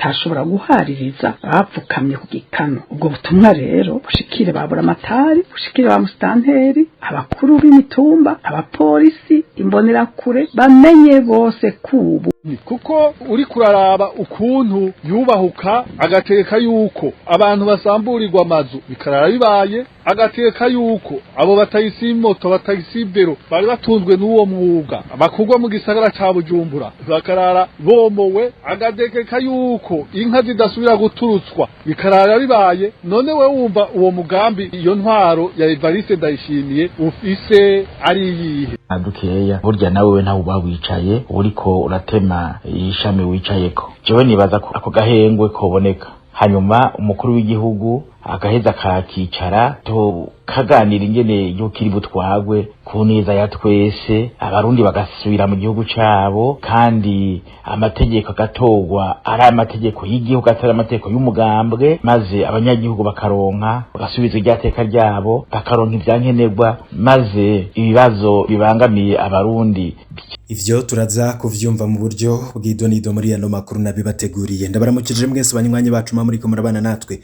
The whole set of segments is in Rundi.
batashobora guhaririza bapfukamye ku gikano. Ubwo butumwa rero bushikire babura amatari, bushikire ba musitanteri, abakuru b'imitumba, abapolisi, imbonerakure, bamenye bose kubu kuko uri kuraraba ukuntu yubahuka agategeka yuko abantu basamburirwa amazu bikarara bibaye, agategeka yuko abo batayisi moto batayisi bero bari batunzwe n'uwo mwuga bakugwa mu gisagara ca Bujumbura bakarara bomowe, agategeka yuko inka zidasubira guturutswa bikarara bibaye. None we wumva uwo mugambi iyo ntwaro ya Evariste Ndayishimiye ufise ari yihe? Adukeya burya nawe we ntaho bawicaye uriko uratema ishami wicayeko. Jewe nibaza ko ako gahengwe koboneka, hanyuma umukuru w'igihugu agaheza kakicara kaganira ingene yukiri butwagwe ku neza ya twese, abarundi bagasubira mu gihugu cabo, kandi amategeko agatogwa ari amategeko y'igihugu atari amategeko y'umugambwe, maze abanyagihugu bakaronka bagasubiza iryateka ryabo, bakaronka ivyankenerwa, maze ibibazo bibangamiye abarundi. Ivyo turaza kuvyumva mu buryo bw'idonido muri ano makuru nabibateguriye. Ndabaramukije mwese banywanyi bacu muriko murabana natwe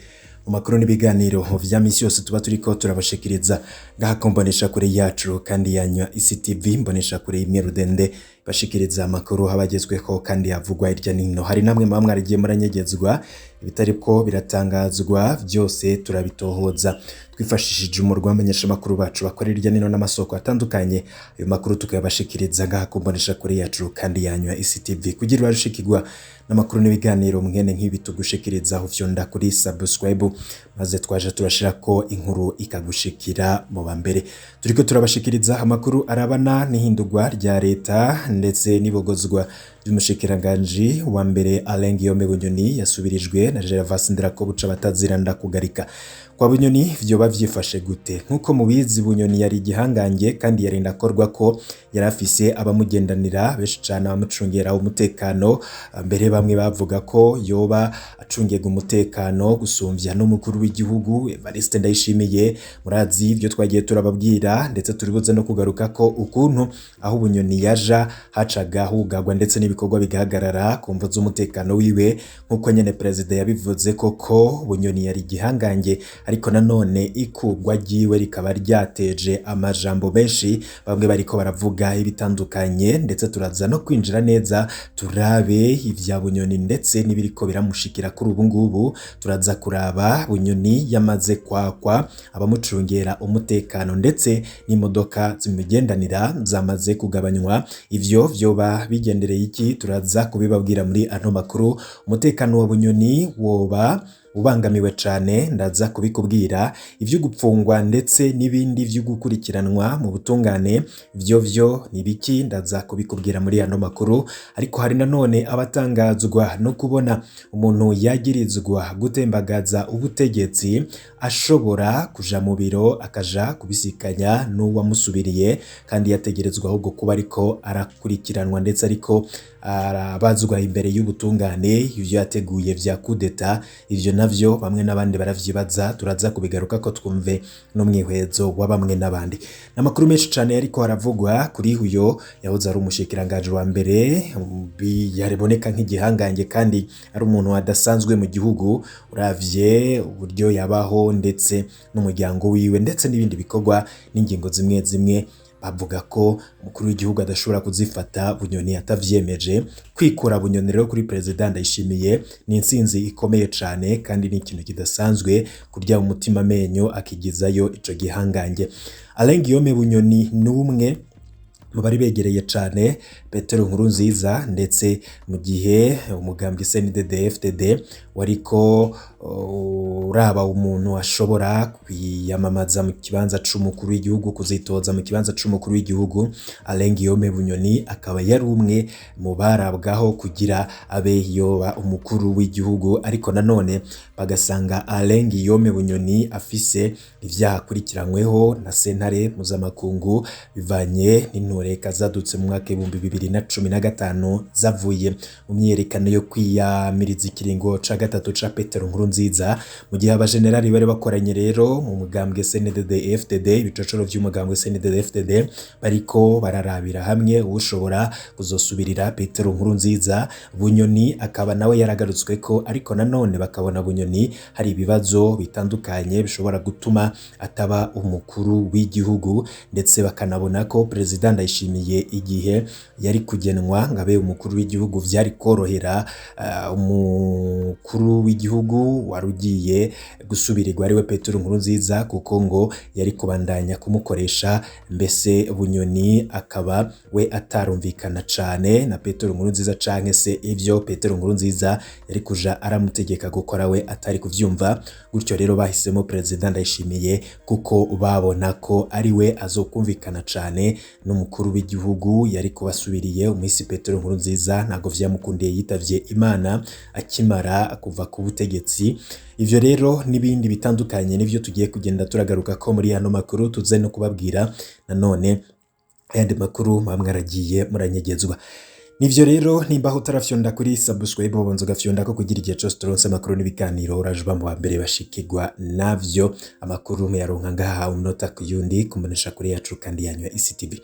mu makuru n'ibiganiro vya misi yose tuba turiko turabashikiriza ngaha kombonesha kure yacu kandi yanywa ICTV mbonesha kure imwe rudende bashikiriza amakuru habagezweho kandi yavugwa irya nino. Hari namwe mwa mwaragiye muranyegezwa ibitariko biratangazwa, byose turabitohoza twifashishije umurwa w'amenyesha makuru bacu bakorera irya nino n'amasoko atandukanye. Ayo makuru tukayabashikiriza ngaha kombonesha kure yacu kandi yanywa ICTV kugira barashikirwa n'amakuru n'ibiganiro mwene nk'ibi tugushikiriza aho vyonda kuri subscribe, maze twaje turashirako inkuru ikagushikira mu bambere. Turiko turabashikiriza amakuru arabana n'ihindurwa rya leta ndetse n'ibogozwa by'umushikiranganje wa mbere Alain Guillaume Bunyoni yasubirijwe na Gervais Ndirakobuca bataziranda kugarika. Kwa Bunyoni vyoba vyifashe gute? Nkuko mubizi Bunyoni yari igihangange kandi yarinda korwa ko yarafise abamugendanira benshi cyane abamucungera umutekano, mbere bamwe bavuga ko yoba acungega umutekano gusumvya n'umukuru w'igihugu Evariste Ndayishimiye. Murazi ivyo twagiye turababwira ndetse turibuze no kugaruka ko ukuntu aho Bunyoni yaja hacaga hugagwa ndetse n'ibikorwa bigahagarara ku mvo z'umutekano wiwe, nkuko nyene president yabivuze koko Bunyoni yari igihangange, ariko nanone ikugwa giwe rikaba ryateje amajambo benshi, bamwe bariko baravuga ibitandukanye, ndetse turaza no kwinjira neza turabe ivya Bunyoni ndetse nibiriko biramushikira kuri ubu ngubu. Turaza kuraba Bunyoni yamaze kwakwa abamucungera umutekano ndetse n'imodoka zimugendanira zamaze kugabanywa. Ivyo vyoba bigendereye iki? Turaza kubibabwira muri ano makuru. Umutekano wa Bunyoni woba ubangamiwe cyane, ndaza kubikubwira. Ivyo gupfungwa ndetse n'ibindi vyo gukurikiranwa mu butungane vyo nibiki, ndaza kubikubwira muri ano makuru. Ariko hari nanone abatangazwa no kubona umuntu yagirizwa gutembagaza ubutegetsi ashobora kuja mu biro akaja kubisikanya n'uwamusubiriye, kandi yategerezwa ahubwo kuba ariko arakurikiranwa ndetse ariko arabazwa imbere y'ubutungane ivyo yateguye vya kudeta. Ivyo navyo bamwe n'abandi baravyibaza, turaza kubigaruka ko twumve no mwihwezo wa bamwe n'abandi. Namakuru menshi cyane ariko haravugwa kuri uyo yahoze ari umushikiranganje wa mbere yariboneka nk'igihangange kandi ari umuntu adasanzwe mu gihugu, uravye uburyo yabaho ndetse n'umuryango wiwe ndetse n'ibindi bikorwa n'ingingo zimwe zimwe bavuga ko umukuru w'igihugu adashobora kuzifata Bunyoni atavyemeje. Kwikura Bunyoni rero kuri president Ndayishimiye ni insinzi ikomeye cyane kandi ni ikintu kidasanzwe kurya umutima menyo akigizayo ico gihangange. Alain Guillaume Bunyoni n'umwe mu bari begereye cyane Petero Nkurunziza, ndetse mu gihe umugambwe CNDD-FDD wariko uraba umuntu ashobora kwiyamamaza mu kibanza c'umukuru w'igihugu, kuzitoza mu kibanza c'umukuru w'igihugu, Alain Guillaume Bunyoni akaba yari umwe mu barabwaho kugira abe yoba umukuru w'igihugu. Ariko nanone bagasanga Alain Guillaume Bunyoni afise ivyaha akurikiranyweho na sentare mpuzamakungu bivanye n'intu n'intureka zadutse mu mwaka 2015 zavuye mu myerekano yo kwiyamiriza ikiringo ca gatatu ca Petero Nkurunziza, mu gihe abajenerali bari bakoranye rero mu mugambwe CNDD-FDD, ibicocoro vy'umugambwe CNDD-FDD bariko bararabira hamwe ushobora kuzosubirira Petero Nkurunziza. Bunyoni akaba nawe yaragarutswe ko, ariko nanone bakabona Bunyoni hari ibibazo bitandukanye bishobora gutuma ataba umukuru w'igihugu, ndetse bakanabona ko Perezida Ndayishimiye igihe yari kugenwa ngabe umukuru w'igihugu vyari korohera umukuru w'igihugu warugiye gusubirirwa ariwe Petero Nkurunziza, kuko ngo yari kubandanya kumukoresha. Mbese Bunyoni akaba we atarumvikana cane na Petero Nkurunziza, canke se ivyo Petero Nkurunziza yari kuja aramutegeka gukora we atari kuvyumva. Gutyo rero bahisemo Perezida Ndayishimiye kuko babona ko ari we azokumvikana cane n'umukuru w'igihugu yari kubasubiriye umisi Petero Nkurunziza. Ntago vyamukundiye, yitavye Imana akimara kuva ku butegetsi. Ivyo rero n'ibindi bitandukanye nivyo tugiye kugenda turagaruka ko muri hano makuru, tuze no kubabwira nanone ayandi makuru mwaragiye muranyegezwa. Nivyo rero nimba utarafyonda kuri subscribe bonzo gafyonda ko kugira igihe cyose turonse amakuru n'ibiganiro urajuba mu bambere bashikirwa navyo. Amakuru muyaronka ngaha umunota kuyundi kumbonesha kuri yacu kandi yanywa ICTV.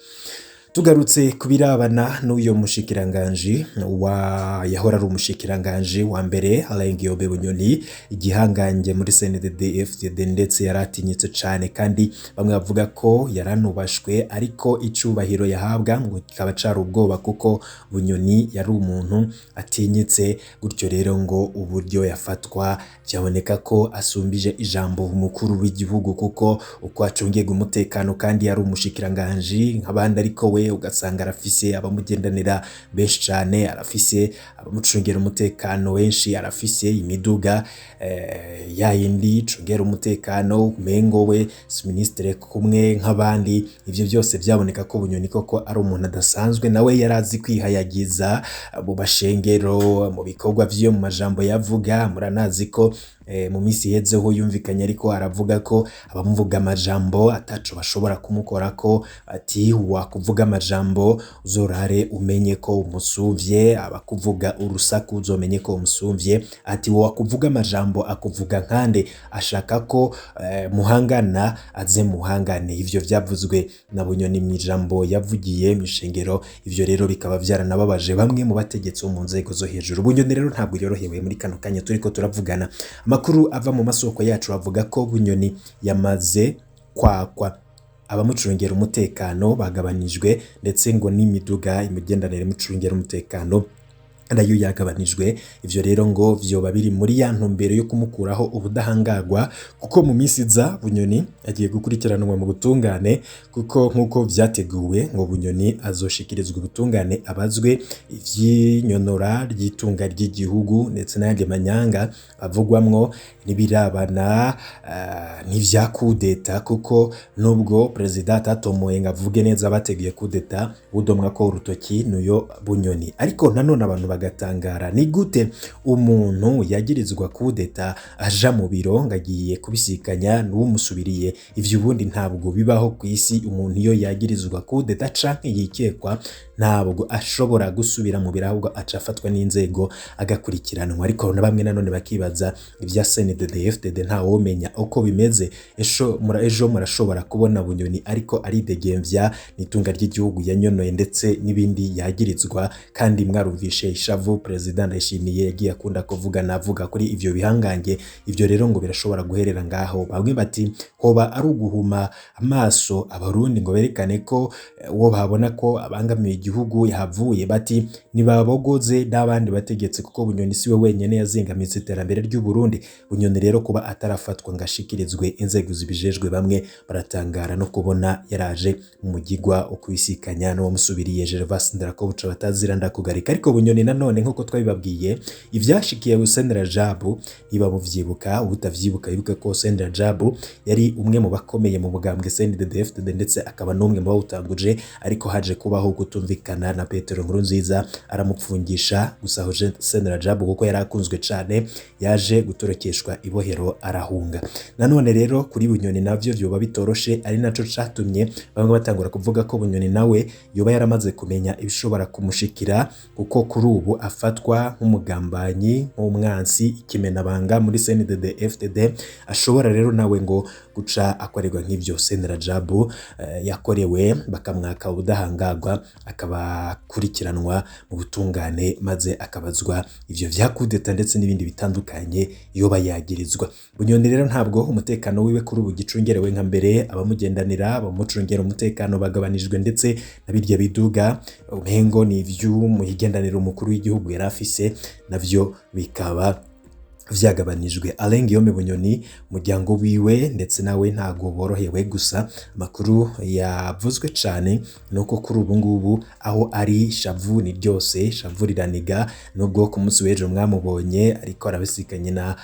Tugarutse kubirabana n'uyo mushikiranganje yahora ari umushikiranganje wa mbere Alain Guillaume Bunyoni, igihangange muri CNDD-FDD, ndetse yaratinyitse cane kandi bamwe bavuga ko yaranubashwe, ariko icubahiro yahabwa ngo kikaba cari ubwoba kuko Bunyoni yari umuntu atinyitse. Gutyo rero ngo uburyo yafatwa byaboneka ko asumbije ijambo umukuru w'igihugu, kuko uko acungiye umutekano kandi yari umushikiranganje nk'abandi, ariko we ugasanga arafise abamugendanira benshi cyane, arafise abamucungera umutekano wenshi, arafise imiduga yayindi icungera umutekano mengo we ministre kumwe nk'abandi. Ivyo byose byaboneka ko Bunyoni koko ari umuntu adasanzwe, nawe yarazi kwihayagiza mu bashengero, mu bikorwa vyo mu majambo yavuga. Muranazi ko mu misi yezeho yumvikanye, ariko aravuga ko abamuvuga amajambo ataco bashobora kumukora ko, ati wakuvuga amajambo uzorare umenye ko umusuvye, abakuvuga urusaku uzomenye ko umusuvye. Ati wakuvuga amajambo akuvuga nkande, ashaka ko muhangana aze muhangane. Ivyo vyavuzwe na Bunyoni mu ijambo yavugiye mu ishengero. Ivyo rero bikaba vyaranababaje bamwe mu bategetsi mu nzego zo hejuru. Bunyoni rero ntabwo yorohewe muri kano kanya turiko turavugana. Amakuru ava mu masoko yacu avuga ko Bunyoni yamaze kwakwa abamucungera umutekano bagabanijwe, ndetse ngo n'imiduga imigendanire mucungera umutekano nayo yagabanijwe. Ivyo rero ngo vyoba biri muri ya ntumbero yo kumukuraho ubudahangagwa, kuko mu misi za Bunyoni agiye gukurikiranwa mu butungane, kuko nkuko vyateguwe ngo Bunyoni azoshikirizwa ubutungane abazwe ivy'inyonora ry'itunga ry'igihugu, ndetse n'ayandi manyanga avugwamwo n'ibirabana n'ivya kudeta, kuko nubwo Perezida atatomoye ngo avuge neza bateguye kudeta, udomwa ko urutoki nuyo Bunyoni. Ariko nanone abantu bagatangara, ni gute umuntu yagirizwa kudeta aja mu biro ngagiye kubisikanya n'umusubiriye? Ivyo ubundi ntabwo bibaho ku isi. Umuntu iyo yagirizwa kudeta canke yikekwa, ntabwo ashobora gusubira mu biro, ahubwo acafatwa n'inzego agakurikiranwa. Ariko na bamwe nanone bakibaza ivya CNDD-FDD nta womenya uko bimeze. Ejo murashobora kubona Bunyoni ariko aridegemvya n'itunga ry'igihugu yanyonoye, ndetse n'ibindi yagirizwa. Kandi mwarumvishe ishavu Perezida Ndayishimiye yagiye akunda kuvuga navuga kuri ivyo bihangange. Ivyo rero ngo birashobora guherera ngaho. Bamwe bati hoba ari uguhuma amaso abarundi ngo berekane ko uwo babona ko abangamiye igihugu yahavuye. Bati nibabogoze n'abandi bategetse, kuko Bunyoni siwe wenyene yazingamitse iterambere ry'u Burundi. Bunyoni rero kuba atarafatwa ngashikirizwe inzego zibijejwe, bamwe baratangara no kubona yaraje mu mugigwa ukwisikanya no musubiriye Gervas Ndirakobuca batazira ndakugarika. Ariko Bunyoni nanone nkuko twabibabwiye, ivyashikiye Senderi Jabu niba muvyibuka, ubutavyibuka yibuka ko Senderi Jabu yari umwe mu bakomeye mu bugambwe CNDD-FDD, ndetse akaba n'umwe mu bawutanguje. Ariko haje kubaho gutumvikana kutumvikana na Petero Nkurunziza aramupfungisha gusa Hussein Rajab kuko yari akunzwe cane yaje gutorokeshwa ibohero arahunga. Nanone rero kuri Bunyoni navyo vyoba bitoroshe ari naco catumye bamwe batangura kuvuga ko Bunyoni nawe yoba yaramaze kumenya ibishobora kumushikira kuko kuri ubu afatwa nk'umugambanyi nk'umwansi ikimenabanga muri CNDD FDD ashobora rero nawe ngo guca akorerwa nk'ivyo Hussein Rajab yakorewe bakamwaka ubudahangagwa akaba kurikiranwa mu butungane maze akabazwa ivyo vyakudeta ndetse n'ibindi bitandukanye yoba yagirizwa. Bunyoni rero ntabwo umutekano wiwe kuri ubu gicungerewe nka mbere abamugendanira bamucungera umutekano bagabanijwe ndetse nabirya biduga umengo ni ivy'umuhigendaniro umukuru w'igihugu yari afise navyo bikaba vyagabanijwe. Alain Guillaume Bunyoni umuryango wiwe ndetse nawe ntago borohewe gusa amakuru yavuzwe cane nuko kuri ubu ngubu aho ari shavu ni ryose shavu riraniga nubwo ku munsi w'ejo mwamubonye ariko arabisikanye na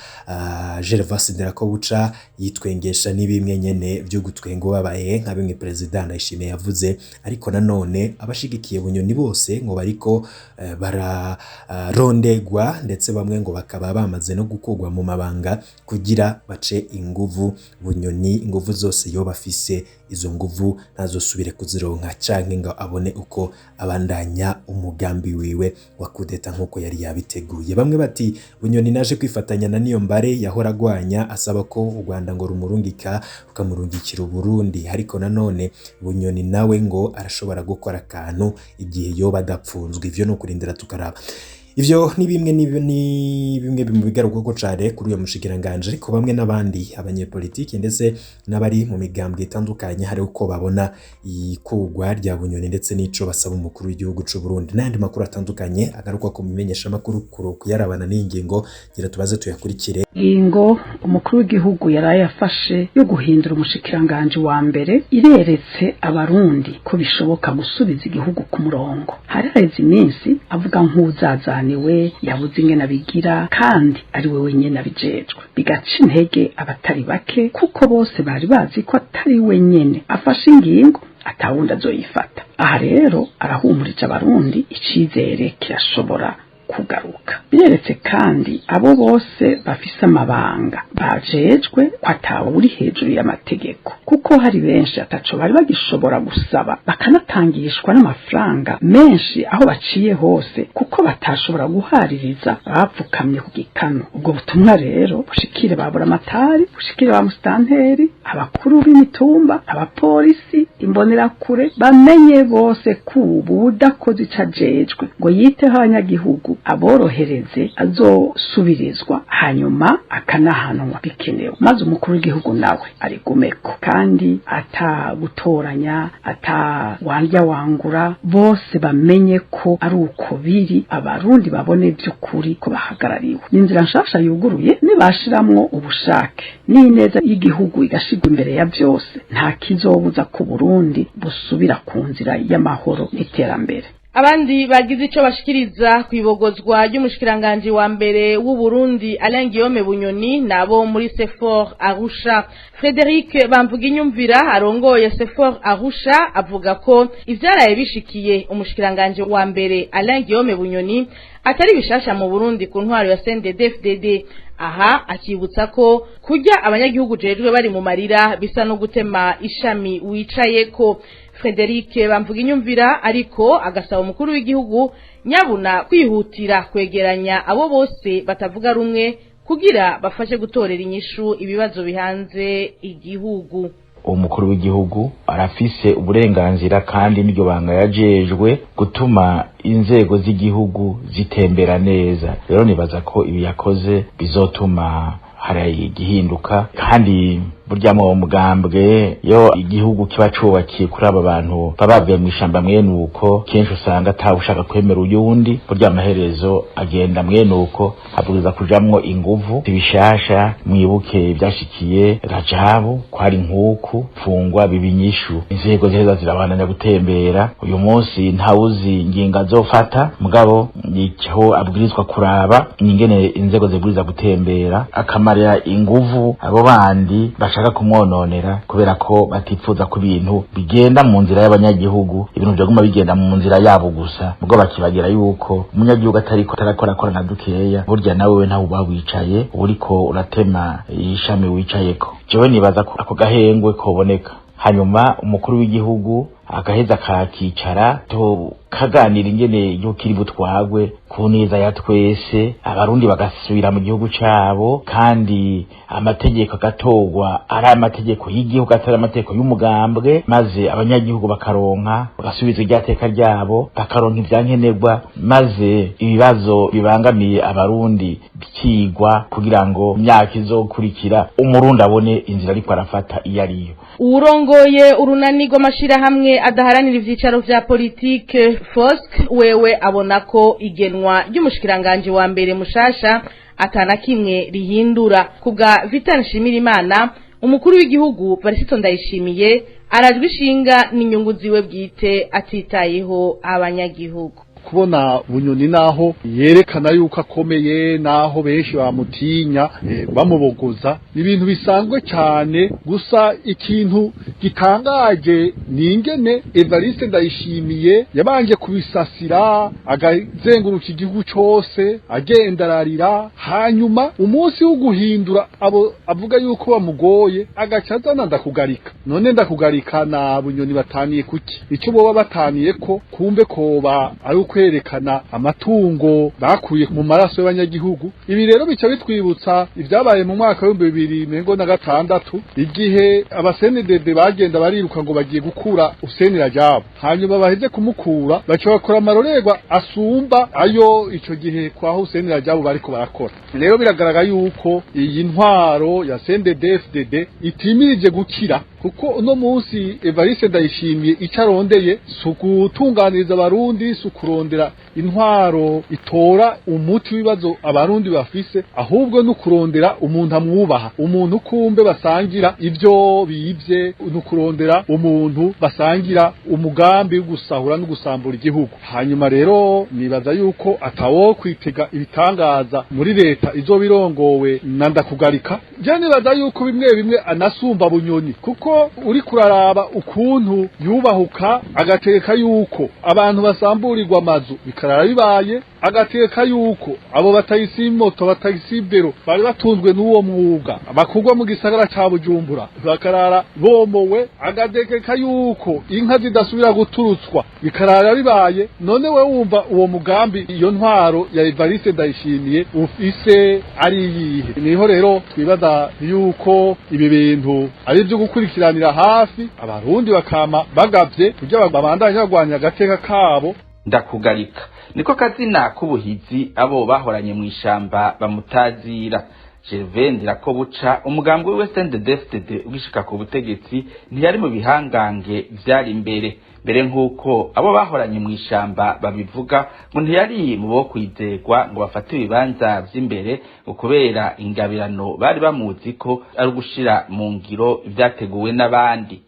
Gervais Nderakobuca yitwengesha n'ibimwe nyene byo gutwengo babaye nka bimwe president Ndayishimiye yavuze ariko nanone abashigikiye Bunyoni bose ngo bariko bararondegwa ndetse bamwe ngo bakaba bamaze no gukugwa mu mabanga kugira bace inguvu Bunyoni inguvu zose yo bafise izo nguvu ntazosubire kuzironka canke ngo abone uko abandanya umugambi wiwe wa kudeta nkuko yari yabiteguye. Bamwe bati Bunyoni naje kwifatanya na Niyombare yahora agwanya asaba ko u Rwanda ngo rumurungika ukamurungikira Burundi ariko nanone Bunyoni nawe ngo arashobora gukora akantu igihe yoba adapfunzwe. Ivyo no kurindira tukaraba. Ivyo ni bimwe bimubigaruka ko cane kuri uyo mushikiranganje ariko bamwe n'abandi abanyepolitiki ndetse n'abari mu migambwe itandukanye hari uko babona ikugwa rya Bunyoni ndetse n'ico basaba umukuru w'igihugu c'u Burundi n'andi makuru atandukanye agaruka ku bimenyesha makuru kuyarabana n'ingingo gira tubaze tuyakurikire. Ingo umukuru w'igihugu yaraye afashe yo guhindura umushikiranganje wa mbere ireretse abarundi ko bishoboka gusubiza igihugu ku murongo. Hari haize iminsi avuga nk'uzazaniwe yabuze ingene abigira kandi ari we wenyene abijejwe bigaca intege abatari bake kuko bose bari bazi ko atari wenyene afashe ingingo atawundi azoyifata. Aha rero arahumurije abarundi icizere kirashobora kugaruka. Bireretse kandi abo bose bafise amabanga bajejwe kwatawe uri hejuru y'amategeko kuko hari benshi ataco bari bagishobora gusaba bakanatangishwa n'amafaranga menshi aho baciye hose kuko batashobora guhaririza bapfukamye ku gikano. Ubwo butumwa rero bushikire babura amatari bushikire ba mustanteri abakuru b'imitumba abapolisi imbonerakure bamenye bose kubu udakoze icajejwe ngo yiteho abanyagihugu aborohereze azosubirizwa hanyuma akanahanwa bikenewe maze umukuru w'igihugu nawe arigumeko kandi atagutoranya atawandya wangura bose bamenye ko ari uko biri abarundi babone by'ukuri ko bahagarariwe. N'inzira nshasha yuguruye nibashiramwo ubushake n'ineza y'igihugu igashigwa imbere ya byose nta kizobuza ku Burundi busubira ku nzira y'amahoro n'iterambere. Abandi bagize ico bashikiriza kwibogozwa ry'umushikiranganje wa mbere w'u Burundi Alain Guillaume Bunyoni nabo muri Sefor Arusha. Frederic Bamvuginyumvira arongoye Sefor Arusha avuga ko ivyaraye bishikiye umushikiranganje wa mbere Alain Guillaume Bunyoni atari bishasha mu Burundi ku ntwaro ya CNDD-FDD. Aha akibutsa ko kujya abanyagihugu jejwe bari mu marira bisa no gutema ishami wicayeko. Frederic Bamvuginyumvira ariko agasaba umukuru w'igihugu nyabuna kwihutira kwegeranya abo bose batavuga rumwe kugira bafashe gutorera inyishu ibibazo bihanze igihugu. Umukuru w'igihugu arafise uburenganzira kandi n'iryo banga yajejwe gutuma inzego z'igihugu zitembera neza. Rero nibaza ko ibi yakoze bizotuma hari igihinduka kandi burya mu mugambwe yo igihugu kiba cubakiye kuri aba bantu babavuye mu ishamba mwene uko kenshi usanga atawushaka kwemera uyundi burya amaherezo agenda mwene uko aburiza kujamwo inguvu tibishasha. Mwibuke byashikiye Rajabu kwari nkuku fungwa bibinyishu inzego ziheza zirabananya gutembera. Uyu munsi ntawuzi nginga zofata mugabo nico abwirizwa kuraba ingene inzego ziburiza gutembera akamarira inguvu abo bandi basha bashaka kumwononera kubera ko batifuza ko ibintu bigenda mu nzira y'abanyagihugu, ibintu byaguma bigenda mu nzira yabo gusa, ubwo bakibagira yuko umunyagihugu atarakora na dukeya, burya nawe ntawe bawicaye uriko uratema ishami wicayeko. Jewe nibaza ko ako gahengwe koboneka, hanyuma umukuru w'igihugu agaheza kakicara kaganira ingene yukiri butwagwe ku neza ya twese, abarundi bagasubira mu gihugu cabo, kandi amategeko agatogwa ari amategeko y'igihugu atari amategeko y'umugambwe, maze abanyagihugu bagasubiza iryateka ryabo, bakaronka ivyankenerwa, maze ibibazo bibangamiye abarundi bikigwa kugira ngo imyaka izokurikira umurundi abone inzira ariko arafata iyo ariyo. Urongoye urunani rw'amashirahamwe adaharanira ivyicaro vya politike FOSC wewe abona ko igenwa ry'umushikiranganje wa mbere mushasha atana kimwe rihindura. Kubwa Vital Nshimirimana, umukuru w'igihugu Varisito Ndayishimiye arajwe ishinga n'inyungu ziwe bwite atitayeho abanyagihugu. Kubona Bunyoni naho yerekana yuko akomeye, naho benshi bamutinya bamubogoza, ibintu bisanzwe cyane. Gusa ikintu gitangaje ni ingene Evariste Ndayishimiye yabanje kubisasira, agazenguruka igihugu cyose agenda ararira, hanyuma umunsi wo guhindura abo avuga yuko bamugoye agacazana ndakugarika. None ndakugarika na Bunyoni bataniye kuki? Icyo boba bataniye ko kumbe koba ari kwerekana amatungo bakuye mu maraso y'abanyagihugu. Ibi rero bica bitwibutsa ibyabaye mu mwaka wa 2016 igihe abasenedede bagenda bariruka ngo bagiye gukura Hussein Rajab, hanyuma baheze kumukura baca bakora amarorerwa asumba ayo ico gihe kwa Hussein Rajab bariko barakora. Rero biragaragara yuko iyi ntwaro ya CNDD-FDD itimirije gukira, kuko uno munsi Evariste Ndayishimiye icarondeye sukutunganiriza abarundi, sukurondera intwaro itora umuti w'ibibazo abarundi bafise, ahubwo nukurondera umuntu amwubaha, umuntu kumbe basangira ivyo bivye, nukurondera umuntu basangira umugambi wo gusahura no gusambura igihugu. Hanyuma rero nibaza yuko atawo kwitega ibitangaza muri leta izobirongowe na Ndakugarika. Je nibaza yuko bimwe anasumba Bunyoni, kuko uri kuraraba ukuntu yubahuka, agateka yuko abantu basamburirwa amazu bikarara bibaye, agateka yuko abo batayisimoto batayisibero bari batunzwe n'uwo mwuga bakugwa mu gisagara ca Bujumbura bakarara bomowe, agateka yuko inka zidasubira guturutswa bikarara bibaye. None we wumva uwo mugambi iyo ntwaro ya Evariste Ndayishimiye ufise ari yihe? Niho rero twibaza yuko ibi bintu ari byo gukurikiranira hafi, abarundi bakama bagavye kugira babandanye bagwanya agateka kabo. Ndakugarika niko kazina k'ubuhizi abo bahoranye mu ishamba bamutazira. Gervais Ndirakobuca umugambwe we CNDD-FDD ugishika ku butegetsi ntiyari mu bihangange vyari mbere nk'uko abo bahoranye mu ishamba babivuga, ngo ntiyari mu bo kwizegwa ngo bafate ibibanza vy'imbere kubera ingabirano bari bamuzi ko ari gushira mu ngiro ivyateguwe n'abandi.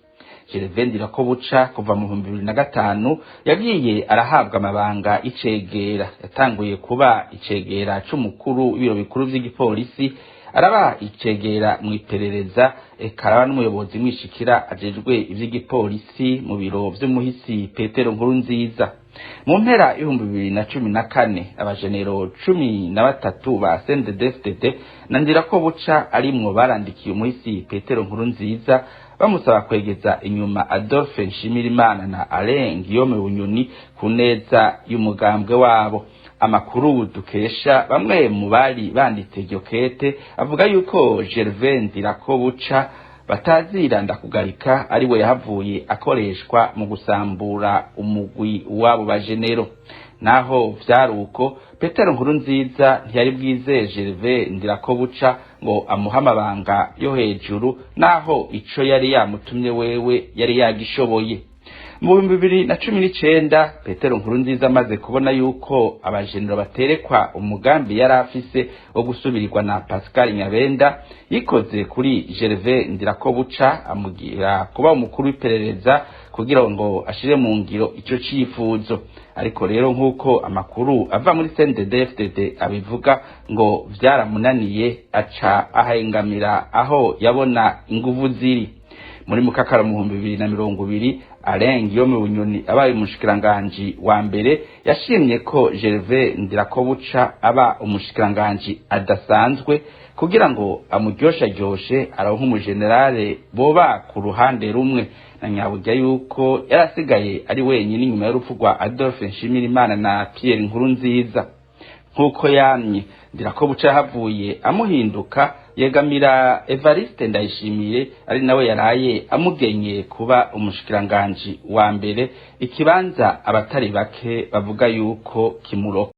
Gervais Ndirakobuca kuva mu 2005 yagiye arahabwa amabanga icegera, yatanguye kuba icegera c'umukuru w'ibiro bikuru vy'igipolisi, araba icegera mu iperereza, ekaraba n'umuyobozi mwishikira ajejwe ivy'igipolisi mu biro vy'umuhisi Petero Nkurunziza. Mu mpera 2014 abajenero 13 ba CNDD-FDD na Ndirakobuca arimwo barandikiye umuhisi Petero Nkurunziza bamusaba kwegeza inyuma Adolphe Nshimirimana na Alain Guillaume Bunyoni ku neza y'umugambwe wabo. Amakuru dukesha bamwe mu bari banditse iryo kete avuga yuko Gervais Ndirakobuca batazira Ndakugarika ari we yahavuye akoreshwa mu gusambura umugwi wabo bajenero. Naho vyaruko Petero Nkurunziza ntiyari bwize Gervais Ndirakobuca ngo amuhamabanga yo hejuru, naho ico yari yamutumye wewe yari yagishoboye. Mu 2019 Petero Nkurunziza amaze kubona yuko abajenero baterekwa umugambi yari afise wo gusubirirwa na Pascal Nyabenda, yikoze kuri Gervais Ndirakobuca amugira kuba umukuru w'iperereza kugira ngo ashire mu ngiro ico cifuzo. Ariko rero nk'uko amakuru ava muri CNDD-FDD abivuga ngo vyaramunaniye aca ahengamira aho yabona inguvu ziri. Muri mukakara mu 2020 Alain Guillaume Bunyoni abaye umushikiranganji wa mbere yashimye ko Gervais Ndirakobuca aba umushikiranganji adasanzwe kugira ngo amuryoshe aronke umugenerale boba ku ruhande rumwe, na nyaburya yuko yarasigaye ari wenyine inyuma y'urupfu rwa Adolphe Nshimirimana na Pierre Nkurunziza. Nk'uko yamye Ndirakobuca yahavuye amuhinduka yegamira Evariste Ndayishimiye ari nawe yaraye amugenye kuba umushikiranganji wa mbere, ikibanza abatari bake bavuga yuko kimuroka.